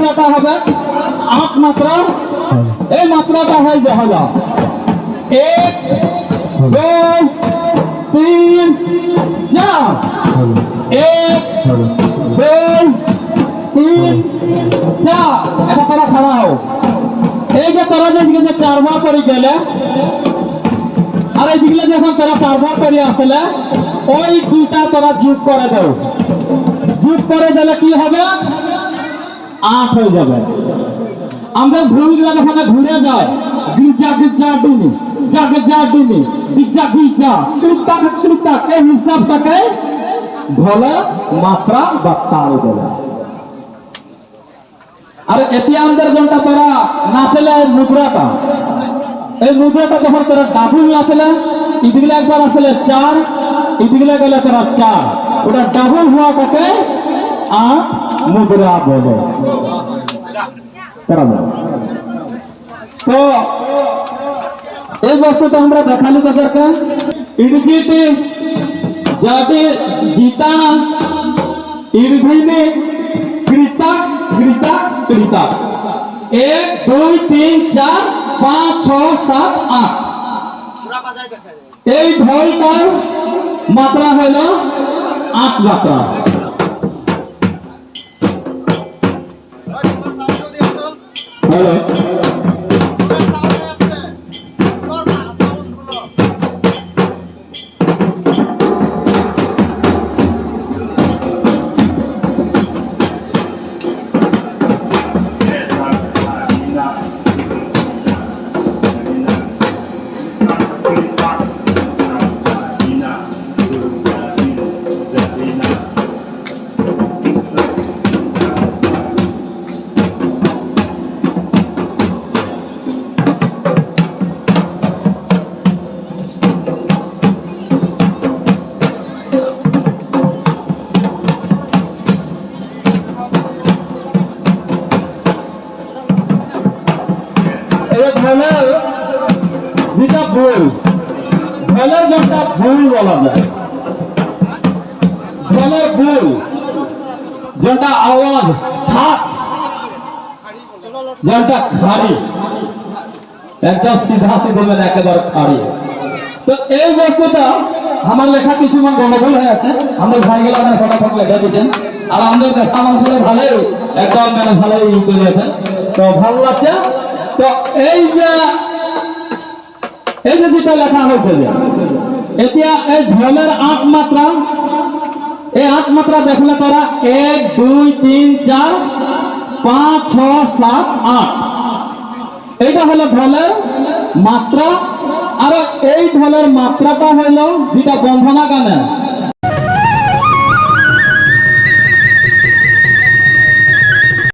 মাত্রাটা হবে 8 মাত্রা। এই মাত্রাটা হয় দেখা 1 2 3 4 1 2 3 4 এটা তোরা খাড়া হও। এই যে তোরা যে 4 বার করে গেলে আর এই দিকে যখন তোরা 4 বার করে আসলে ওই দুইটা তোরা যোগ করে দাও। যোগ করে দিলে কি হবে 8 হয়ে যাবে। আমরা ভূমিগুলো যখন ঘুরে যায় গির্জা গির্জা ডিনি জাগজা ডিনি গির্জা গির্জা কৃতা কৃতা এই হিসাবটাকে ঢোলে মাত্রা বা তাল বলে। আর এতে আমাদের যেটা তোরা নাচলে মুদ্রাটা এই মুদ্রাটা যখন তোরা ডাবল নাচলে ইদিকে একবার আসলে 4 ইদিকে গেলে তোরা 4 ওটা ডাবল হওয়াটাকে 8 মুদ্রা বলে। তো এই বস্তুটা আমরা দেখালি তাদেরকে ইডজিটি যদি জিতানা ইরভিনে কৃতা কৃতা কৃতা 1 2 3 4 5 6 7 8 এই ঢোলটার মাত্রা হলো 8 মাত্রা। হ্যালো যেটা ভুল ঢোলের যেটা ভুল বলা যায় ঢোলের ভুল যেটা আওয়াজ থাক যেটা খাড়ি একটা সিধা সিধে একেবারে খাড়ি। তো এই বস্তুটা আমার লেখা কিছু গন্ডগোল হয়ে আছে। আমাদের ভাই গেলে আপনার ফটাফট লেখা দিচ্ছেন আর আমাদের দেখা মানুষের ভালোই একদম ভালোই করেছে। তো ভালো লাগছে। তো এই যে যেটা লেখা হয়েছে যে এতিয়া এই ঢোলের 8 মাত্রা এই 8 মাত্রা দেখলে তারা 1 2 3 4 5 6 7 8 এইটা হলো ঢোলের মাত্রা। আর এই ঢোলের মাত্রাটা হলো যেটা বন্ধনা গানে